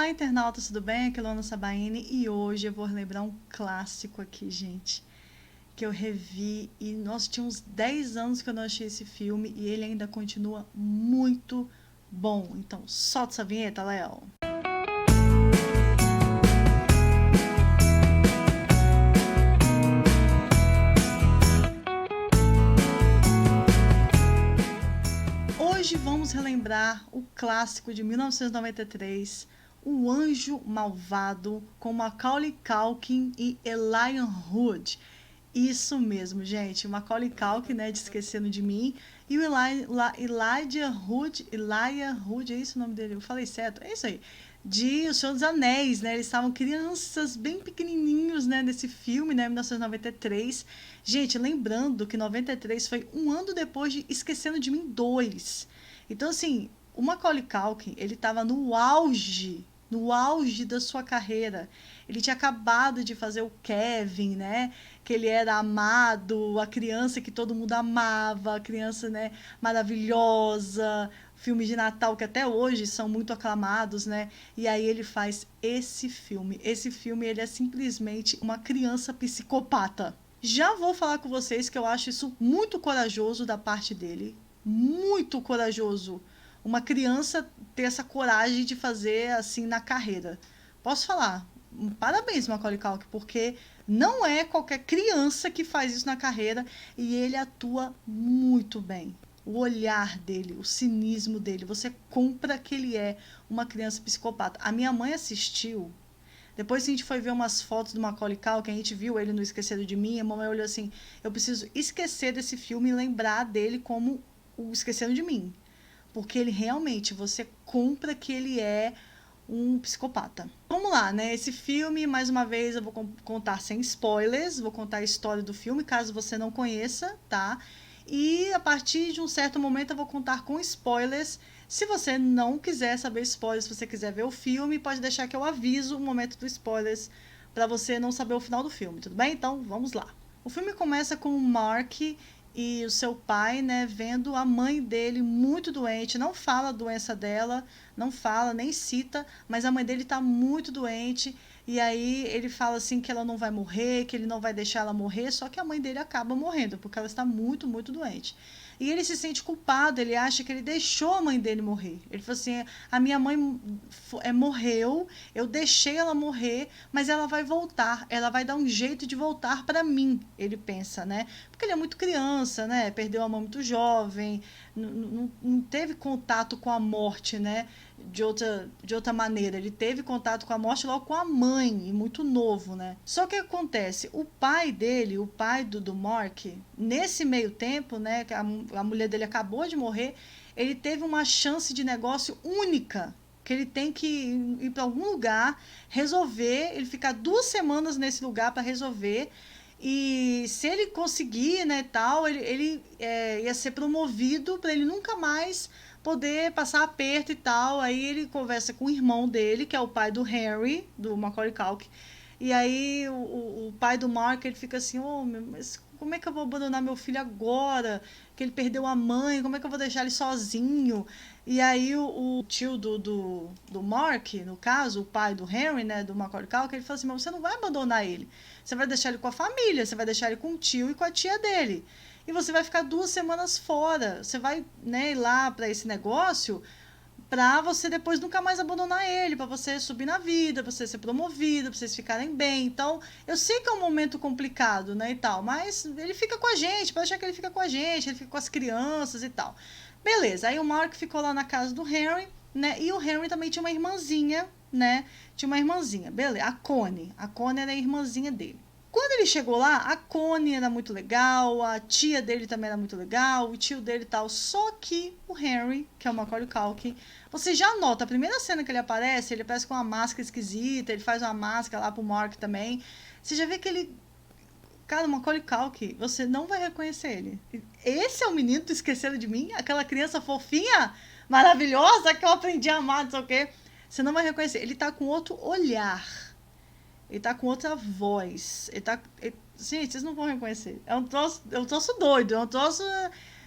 Olá, internautas, tudo bem? Aqui é Luana Sabaini e hoje eu vou relembrar um clássico aqui, gente, que eu revi e, nossa, tinha uns 10 anos que eu não achei esse filme e ele ainda continua muito bom. Então, solta essa vinheta, Léo! Hoje vamos relembrar o clássico de 1993, O Anjo Malvado, com Macaulay Culkin e Elijah Wood. Isso mesmo, gente. O Macaulay Culkin, né, de Esquecendo de Mim, e o Elijah Wood, é isso o nome dele? Eu falei certo? É isso aí. De O Senhor dos Anéis, né? Eles estavam crianças bem pequenininhos, né, nesse filme, né, 1993. Gente, lembrando que 93 foi um ano depois de Esquecendo de Mim 2. Então, assim, o Macaulay Culkin, ele estava no auge da sua carreira. Ele tinha acabado de fazer o Kevin, né? Que ele era amado, a criança que todo mundo amava, a criança, né, maravilhosa, filmes de Natal que até hoje são muito aclamados, né? E aí ele faz esse filme. Esse filme, ele é simplesmente uma criança psicopata. Já vou falar com vocês que eu acho isso muito corajoso da parte dele. Muito corajoso. Uma criança ter essa coragem de fazer assim na carreira. Posso falar? Parabéns, Macaulay Culkin, porque não é qualquer criança que faz isso na carreira e ele atua muito bem. O olhar dele, o cinismo dele, você compra que ele é uma criança psicopata. A minha mãe assistiu. Depois a gente foi ver umas fotos do Macaulay Culkin, a gente viu ele no Esqueceram de Mim, a mamãe olhou assim, eu preciso esquecer desse filme e lembrar dele como o Esqueceram de Mim. Porque ele realmente, você compra que ele é um psicopata. Vamos lá, né? Esse filme, mais uma vez, eu vou contar sem spoilers, vou contar a história do filme, caso você não conheça, tá? E a partir de um certo momento eu vou contar com spoilers. Se você não quiser saber spoilers, se você quiser ver o filme, pode deixar que eu aviso o momento dos spoilers para você não saber o final do filme, tudo bem? Então, vamos lá. O filme começa com o Mark e o seu pai, né, vendo a mãe dele muito doente, não fala a doença dela, não fala, nem cita, mas a mãe dele tá muito doente, e aí ele fala assim que ela não vai morrer, que ele não vai deixar ela morrer, só que a mãe dele acaba morrendo, porque ela está muito, muito doente. E ele se sente culpado, ele acha que ele deixou a mãe dele morrer. Ele falou assim, a minha mãe morreu, eu deixei ela morrer, mas ela vai voltar, ela vai dar um jeito de voltar para mim, ele pensa, né? Porque ele é muito criança, né? Perdeu a mãe muito jovem, não teve contato com a morte, né? De outra maneira. Ele teve contato com a morte logo com a mãe, e muito novo, né? Só que acontece, o pai dele, o pai do Mark, nesse meio tempo, né? Que a mulher dele acabou de morrer, ele teve uma chance de negócio única, que ele tem que ir para algum lugar, resolver, ele ficar 2 semanas nesse lugar para resolver. E se ele conseguir, né, tal, ele ia ser promovido para ele nunca mais poder passar aperto e tal. Aí ele conversa com o irmão dele, que é o pai do Henry, do Macaulay Culkin. E aí o pai do Mark, ele fica assim, oh, mas como é que eu vou abandonar meu filho agora? Que ele perdeu a mãe, como é que eu vou deixar ele sozinho? E aí o tio do Mark, no caso, o pai do Henry, né, do Macaulay Culkin, ele fala assim, mas você não vai abandonar ele. Você vai deixar ele com a família, você vai deixar ele com o tio e com a tia dele. E você vai ficar 2 semanas fora. Você vai, né, ir lá para esse negócio para você depois nunca mais abandonar ele, para você subir na vida, para você ser promovido, para vocês ficarem bem. Então, eu sei que é um momento complicado, né, e tal, mas ele fica com a gente, pode achar que ele fica com a gente, ele fica com as crianças e tal. Beleza, aí o Mark ficou lá na casa do Henry, né, e o Henry também tinha uma irmãzinha, né, tinha uma irmãzinha, beleza, a Connie era a irmãzinha dele. Quando ele chegou lá, a Connie era muito legal, a tia dele também era muito legal, o tio dele e tal. Só que o Henry, que é o Macaulay Culkin, você já nota, a primeira cena que ele aparece com uma máscara esquisita, ele faz uma máscara lá pro Mark também. Você já vê que ele... Cara, o Macaulay Culkin, você não vai reconhecer ele. Esse é o menino do Esqueceram de Mim? Aquela criança fofinha, maravilhosa, que eu aprendi a amar, não sei o quê. Você não vai reconhecer. Ele tá com outro olhar. Ele tá com outra voz. Gente, vocês não vão reconhecer. É um troço doido. É um troço...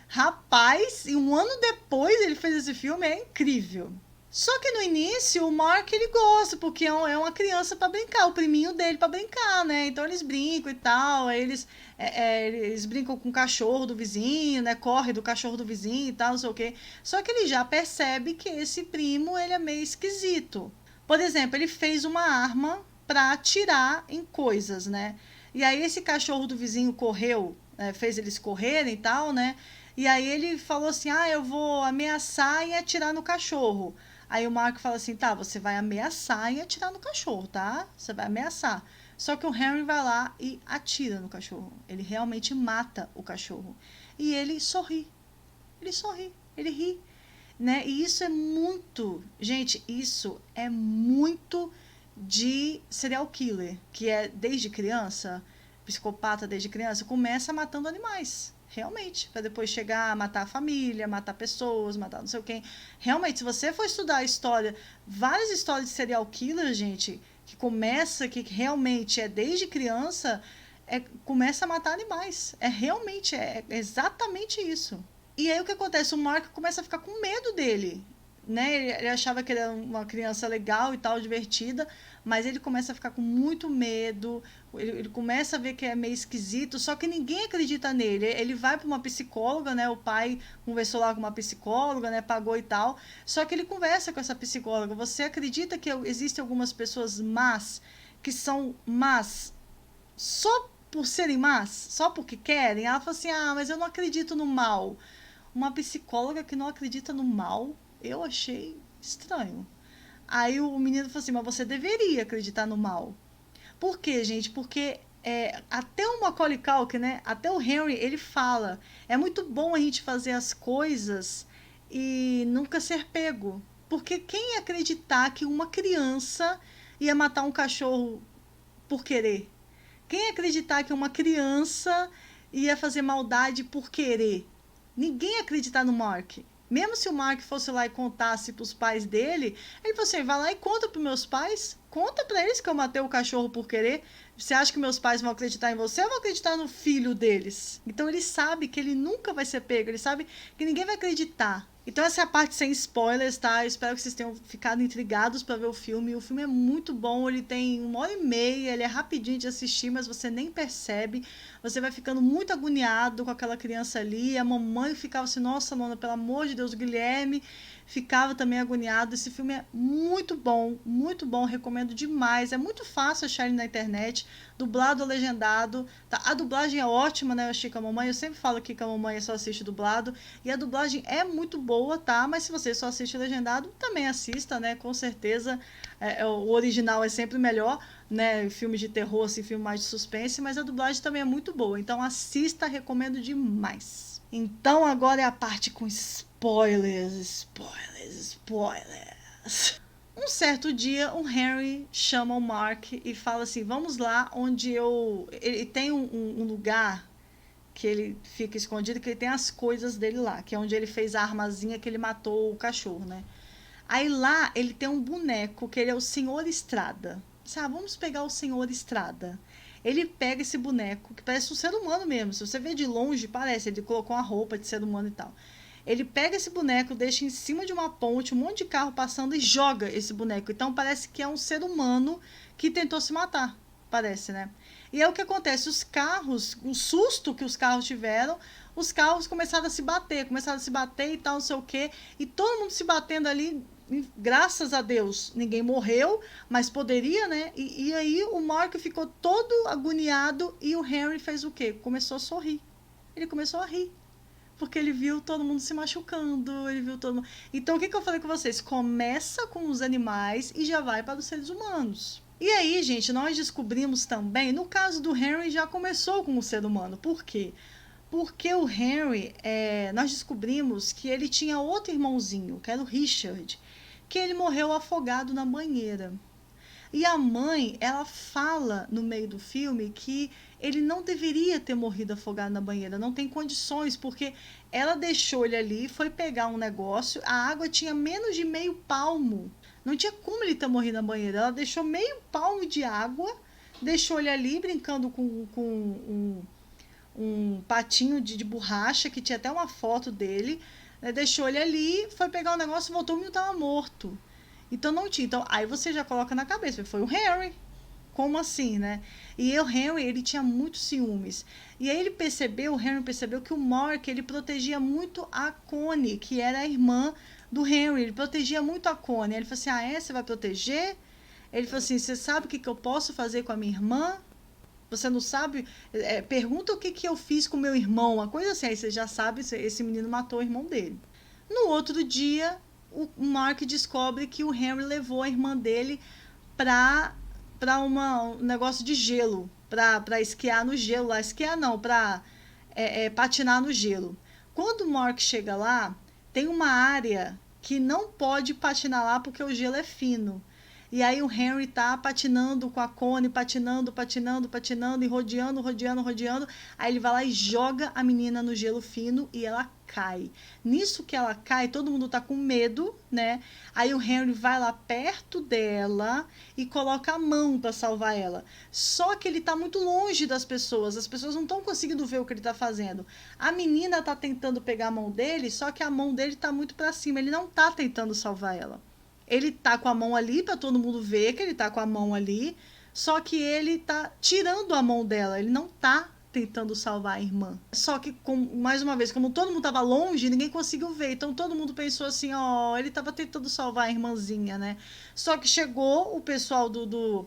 Rapaz, e um ano depois ele fez esse filme. É incrível. Só que no início o Mark ele gosta, porque é uma criança pra brincar, o priminho dele pra brincar, né? Então eles brincam e tal, aí eles brincam com o cachorro do vizinho, né? Corre do cachorro do vizinho e tal, não sei o quê. Só que ele já percebe que esse primo ele é meio esquisito. Por exemplo, ele fez uma arma pra atirar em coisas, né? E aí esse cachorro do vizinho correu, fez eles correrem e tal, né? E aí ele falou assim: ah, eu vou ameaçar e atirar no cachorro. Aí o Marco fala assim: tá, você vai ameaçar e atirar no cachorro, tá? Você vai ameaçar. Só que o Henry vai lá e atira no cachorro. Ele realmente mata o cachorro. E ele sorri. Ele sorri. Ele ri. Né? E isso é muito. Gente, isso é muito de serial killer, que é desde criança, psicopata desde criança, começa matando animais. Realmente, para depois chegar a matar a família, matar pessoas, matar não sei o quem. Realmente, se você for estudar a história, várias histórias de serial killer, gente, que começa, que realmente é desde criança, começa a matar animais. É exatamente isso. E aí o que acontece? O Mark começa a ficar com medo dele. Né? Ele achava que ele era uma criança legal e tal, divertida, mas ele começa a ficar com muito medo, ele começa a ver que é meio esquisito, só que ninguém acredita nele. Ele vai para uma psicóloga, né? O pai conversou lá com uma psicóloga, né? Pagou e tal. Só que ele conversa com essa psicóloga. Você acredita que existem algumas pessoas más, que são más só por serem más? Só porque querem? Ela fala assim: ah, mas eu não acredito no mal. Uma psicóloga que não acredita no mal, eu achei estranho. Aí o menino falou assim: mas você deveria acreditar no mal. Por quê, gente? Porque até o Macaulay Culkin, né? Até o Henry, ele fala: é muito bom a gente fazer as coisas e nunca ser pego. Porque quem ia acreditar que uma criança ia matar um cachorro por querer? Quem ia acreditar que uma criança ia fazer maldade por querer? Ninguém ia acreditar no Mark. Mesmo se o Mark fosse lá e contasse para os pais dele, ele falou assim: vai lá e conta para meus pais, conta para eles que eu matei o cachorro por querer. Você acha que meus pais vão acreditar em você ou vão acreditar no filho deles? Então ele sabe que ele nunca vai ser pego, ele sabe que ninguém vai acreditar. Então essa é a parte sem spoilers, tá? Eu espero que vocês tenham ficado intrigados para ver o filme. O filme é muito bom, ele tem 1h30, ele é rapidinho de assistir, mas você nem percebe. Você vai ficando muito agoniado com aquela criança ali. A mamãe ficava assim: nossa, Nona, pelo amor de Deus, o Guilherme ficava também agoniado. Esse filme é muito bom, recomendo demais. É muito fácil achar ele na internet, dublado ou legendado. Tá? A dublagem é ótima, né? Eu achei com a mamãe. Eu sempre falo aqui que a mamãe só assiste dublado. E a dublagem é muito boa, tá? Mas se você só assiste legendado, também assista, né? Com certeza. O original é sempre melhor, né? Filme de terror, assim, filme mais de suspense, mas a dublagem também é muito boa. Então assista, recomendo demais. Então agora é a parte com spoilers. Um certo dia, o Henry chama o Mark e fala assim: vamos lá onde eu. Ele tem um lugar que ele fica escondido, que ele tem as coisas dele lá, que é onde ele fez a armazinha que ele matou o cachorro, né? Aí lá ele tem um boneco que ele é o Senhor Estrada. Sabe, vamos pegar o Senhor Estrada. Ele pega esse boneco, que parece um ser humano mesmo. Se você vê de longe, parece. Ele colocou uma roupa de ser humano e tal. Ele pega esse boneco, deixa em cima de uma ponte, um monte de carro passando e joga esse boneco. Então parece que é um ser humano que tentou se matar. Parece, né? E é o que acontece. Os carros, o susto que os carros tiveram, os carros começaram a se bater e tal, não sei o quê. E todo mundo se batendo ali, graças a Deus, ninguém morreu, mas poderia, né? E aí o Mark ficou todo agoniado e o Henry fez o quê? Começou a sorrir. Ele começou a rir. Porque ele viu todo mundo se machucando, ele viu todo mundo. Então o que eu falei com vocês? Começa com os animais e já vai para os seres humanos. E aí, gente, nós descobrimos também, no caso do Henry, já começou com o ser humano. Por quê? Porque o Henry, nós descobrimos que ele tinha outro irmãozinho, que era o Richard, que ele morreu afogado na banheira. E a mãe, ela fala no meio do filme que ele não deveria ter morrido afogado na banheira, não tem condições, porque ela deixou ele ali, foi pegar um negócio, a água tinha menos de meio palmo. Não tinha como ele ter morrido na banheira. Ela deixou meio palmo de água, deixou ele ali brincando com um patinho de borracha, que tinha até uma foto dele, Deixou ele ali, foi pegar o negócio, voltou, o menino tava morto. Então não tinha. Então aí você já coloca na cabeça, foi o Henry. Como assim, né? E o Henry, ele tinha muitos ciúmes. E aí o Henry percebeu que o Mark, ele protegia muito a Connie, que era a irmã do Henry. Ele protegia muito a Connie. Ele falou assim, você vai proteger? Ele falou assim, você sabe o que eu posso fazer com a minha irmã? Você não sabe? Pergunta o que eu fiz com meu irmão, uma coisa assim. Aí você já sabe, esse menino matou o irmão dele. No outro dia, o Mark descobre que o Henry levou a irmã dele para um negócio de gelo, para esquiar no gelo lá. Esquiar não, para patinar no gelo. Quando o Mark chega lá, tem uma área que não pode patinar lá porque o gelo é fino. E aí o Henry tá patinando com a Connie, patinando, e rodeando. Aí ele vai lá e joga a menina no gelo fino e ela cai. Nisso que ela cai, todo mundo tá com medo, né? Aí o Henry vai lá perto dela e coloca a mão para salvar ela. Só que ele tá muito longe das pessoas, as pessoas não estão conseguindo ver o que ele tá fazendo. A menina tá tentando pegar a mão dele, só que a mão dele tá muito para cima, ele não tá tentando salvar ela. Ele tá com a mão ali para todo mundo ver que ele tá com a mão ali, só que ele tá tirando a mão dela, ele não tá tentando salvar a irmã. Só que, mais uma vez, como todo mundo tava longe, ninguém conseguiu ver. Então todo mundo pensou assim, ele tava tentando salvar a irmãzinha, né? Só que chegou o pessoal do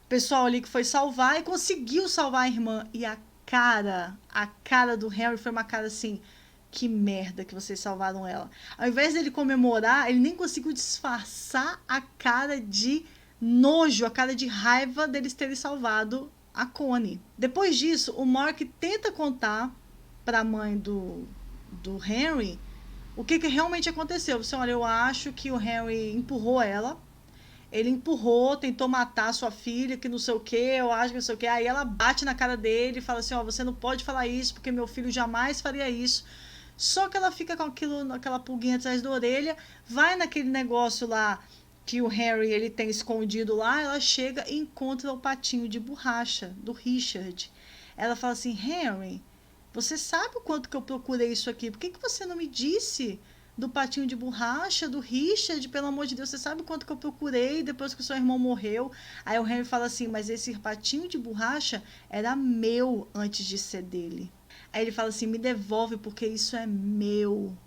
pessoal ali que foi salvar e conseguiu salvar a irmã. E a cara do Henry foi uma cara assim, que merda que vocês salvaram ela. Ao invés dele comemorar, ele nem conseguiu disfarçar a cara de nojo, a cara de raiva deles terem salvado a Connie. Depois disso, o Mark tenta contar para a mãe do Henry o que realmente aconteceu. Você olha, eu acho que o Henry empurrou ela. Ele empurrou, tentou matar sua filha, que não sei o que, eu acho que não sei o que. Aí ela bate na cara dele e fala assim, você não pode falar isso, porque meu filho jamais faria isso. Só que ela fica com aquela pulguinha atrás da orelha, vai naquele negócio lá que o Harry ele tem escondido lá, ela chega e encontra o patinho de borracha do Richard. Ela fala assim, Harry, você sabe o quanto que eu procurei isso aqui? Por que você não me disse do patinho de borracha do Richard? Pelo amor de Deus, você sabe o quanto que eu procurei depois que o seu irmão morreu? Aí o Harry fala assim, mas esse patinho de borracha era meu antes de ser dele. Aí ele fala assim, me devolve porque isso é meu.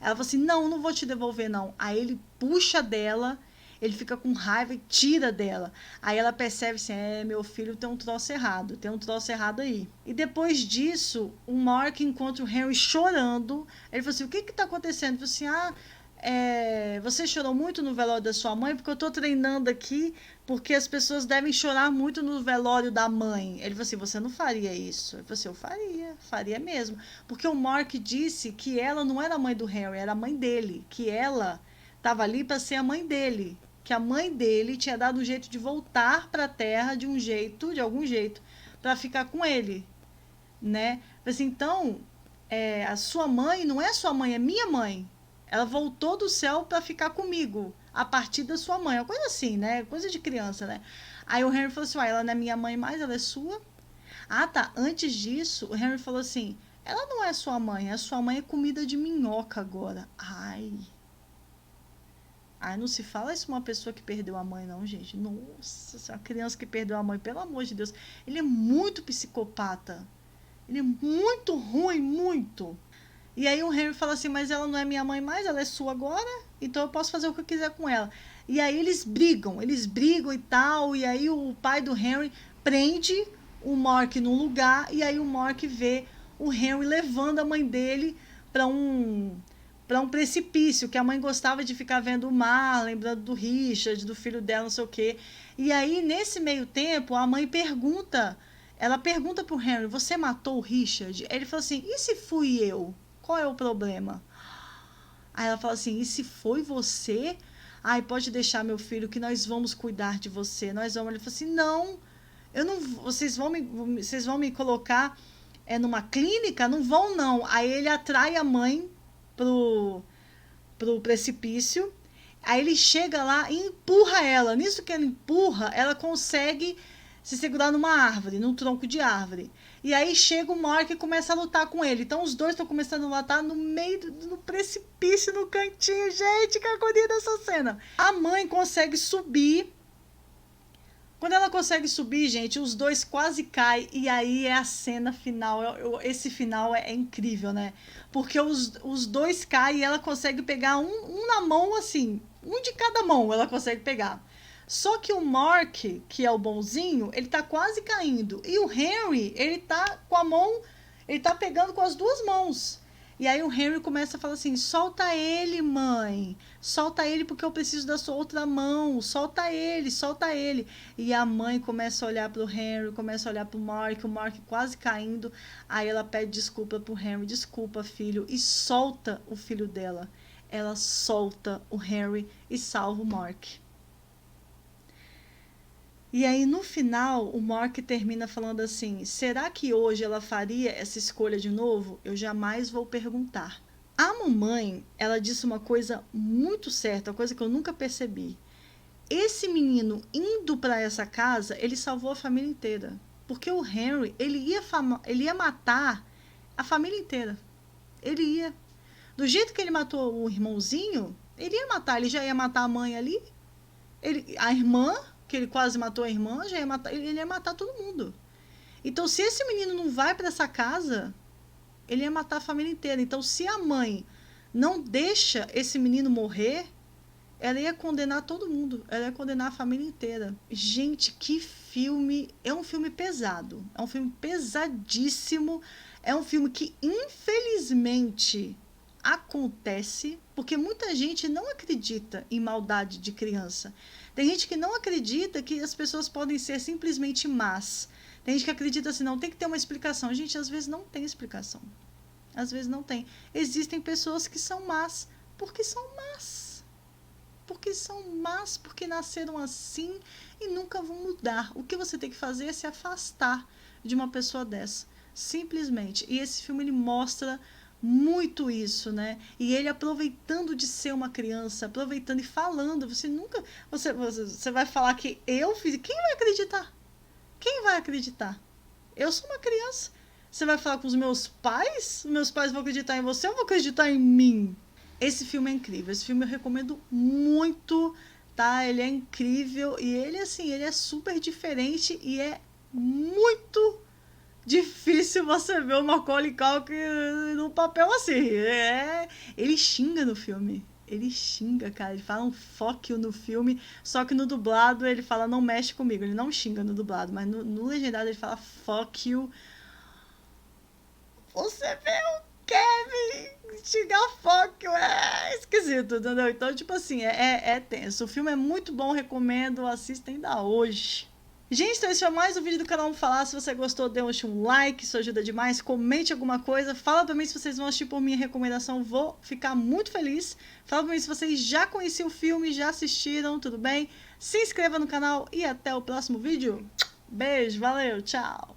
Ela fala assim, não vou te devolver não. Aí ele puxa dela, ele fica com raiva e tira dela. Aí ela percebe assim, meu filho tem um troço errado aí. E depois disso, o Mark encontra o Henry chorando. Ele fala assim, o que tá acontecendo? Ele fala assim, você chorou muito no velório da sua mãe? Porque eu tô treinando aqui, porque as pessoas devem chorar muito no velório da mãe. Ele falou assim, você não faria isso? Ele falou assim, eu faria mesmo. Porque o Mark disse que ela não era a mãe do Harry, era a mãe dele. Que ela estava ali para ser a mãe dele. Que a mãe dele tinha dado um jeito de voltar para a Terra de algum jeito, para ficar com ele, né? Assim, então, a sua mãe não é sua mãe, é minha mãe. Ela voltou do céu para ficar comigo, a partir da sua mãe. Uma coisa assim, né? Coisa de criança, né? Aí o Henry falou assim, ela não é minha mãe mais, ela é sua. Ah, tá. Antes disso, o Henry falou assim, ela não é sua mãe, a sua mãe é comida de minhoca agora. Ai, não se fala isso uma pessoa que perdeu a mãe, não, gente. Nossa, uma criança que perdeu a mãe, pelo amor de Deus. Ele é muito psicopata. Ele é muito ruim, muito. E aí o Henry fala assim, mas ela não é minha mãe mais, ela é sua agora, então eu posso fazer o que eu quiser com ela. E aí eles brigam e tal, e aí o pai do Henry prende o Mark num lugar, e aí o Mark vê o Henry levando a mãe dele para um precipício, que a mãe gostava de ficar vendo o mar, lembrando do Richard, do filho dela, não sei o quê. E aí, nesse meio tempo, a mãe ela pergunta pro Henry, você matou o Richard? Ele fala assim, e se fui eu? Qual é o problema? Aí ela fala assim, e se foi você? Ai, pode deixar, meu filho, que nós vamos cuidar de você. Nós vamos. Ele fala assim, não, eu não, vocês vão me colocar numa clínica? Não vão, não. Aí ele atrai a mãe pro precipício. Aí ele chega lá e empurra ela. Nisso que ele empurra, ela consegue se segurar numa árvore, num tronco de árvore. E aí chega o Mark e começa a lutar com ele. Então os dois estão começando a lutar no meio do precipício, no cantinho. Gente, que agonia dessa cena. A mãe consegue subir. Quando ela consegue subir, gente, os dois quase caem. E aí é a cena final. Esse final é incrível, né? Porque os dois caem e ela consegue pegar um na mão, assim. Um de cada mão ela consegue pegar. Só que o Mark, que é o bonzinho, ele tá quase caindo. E o Henry, ele tá com a mão, ele tá pegando com as duas mãos. E aí o Henry começa a falar assim: solta ele, mãe. Solta ele porque eu preciso da sua outra mão. Solta ele, solta ele. E a mãe começa a olhar pro Henry, começa a olhar pro Mark, o Mark quase caindo. Aí ela pede desculpa pro Henry: desculpa, filho. E solta o filho dela. Ela solta o Henry e salva o Mark. E aí, no final, o Mark termina falando assim: será que hoje ela faria essa escolha de novo? Eu jamais vou perguntar. A mamãe, ela disse uma coisa muito certa, uma coisa que eu nunca percebi. Esse menino indo para essa casa, ele salvou a família inteira. Porque o Henry, ele ia matar a família inteira. Ele ia. Do jeito que ele matou o irmãozinho, ele ia matar. Ele já ia matar a mãe ali. A irmã, que ele quase matou a irmã, já ia matar, ele ia matar todo mundo. Então, se esse menino não vai para essa casa, ele ia matar a família inteira. Então, se a mãe não deixa esse menino morrer, ela ia condenar todo mundo. Ela ia condenar a família inteira. Gente, que filme! É um filme pesado. É um filme pesadíssimo. É um filme que, infelizmente, acontece, porque muita gente não acredita em maldade de criança. Tem gente que não acredita que as pessoas podem ser simplesmente más. Tem gente que acredita assim: não, tem que ter uma explicação. Gente, às vezes não tem explicação. Às vezes não tem. Existem pessoas que são más porque são más. Porque são más, porque nasceram assim e nunca vão mudar. O que você tem que fazer é se afastar de uma pessoa dessa. Simplesmente. E esse filme, ele mostra muito isso, né? E ele aproveitando de ser uma criança, aproveitando e falando. Você vai falar que eu fiz. Quem vai acreditar? Quem vai acreditar? Eu sou uma criança. Você vai falar com os meus pais? Meus pais vão acreditar em você ou vão acreditar em mim? Esse filme é incrível. Esse filme eu recomendo muito, tá? Ele é incrível e ele, assim, ele é super diferente e é muito difícil você ver o Macaulay Culkin no papel assim. Ele xinga no filme. Ele xinga, cara. Ele fala um fuck you no filme, só que no dublado ele fala não mexe comigo. Ele não xinga no dublado, mas no legendado ele fala fuck you. Você vê o Kevin xingar fuck you, é esquisito, entendeu? Então, tipo assim, é tenso. O filme é muito bom, recomendo, assista ainda hoje. Gente, então esse foi mais um vídeo do canal Vamos Falar. Se você gostou, deixa um like, isso ajuda demais. Comente alguma coisa, fala pra mim se vocês vão assistir por minha recomendação, vou ficar muito feliz. Fala pra mim se vocês já conheciam o filme, já assistiram, tudo bem? Se inscreva no canal e até o próximo vídeo. Beijo, valeu, tchau!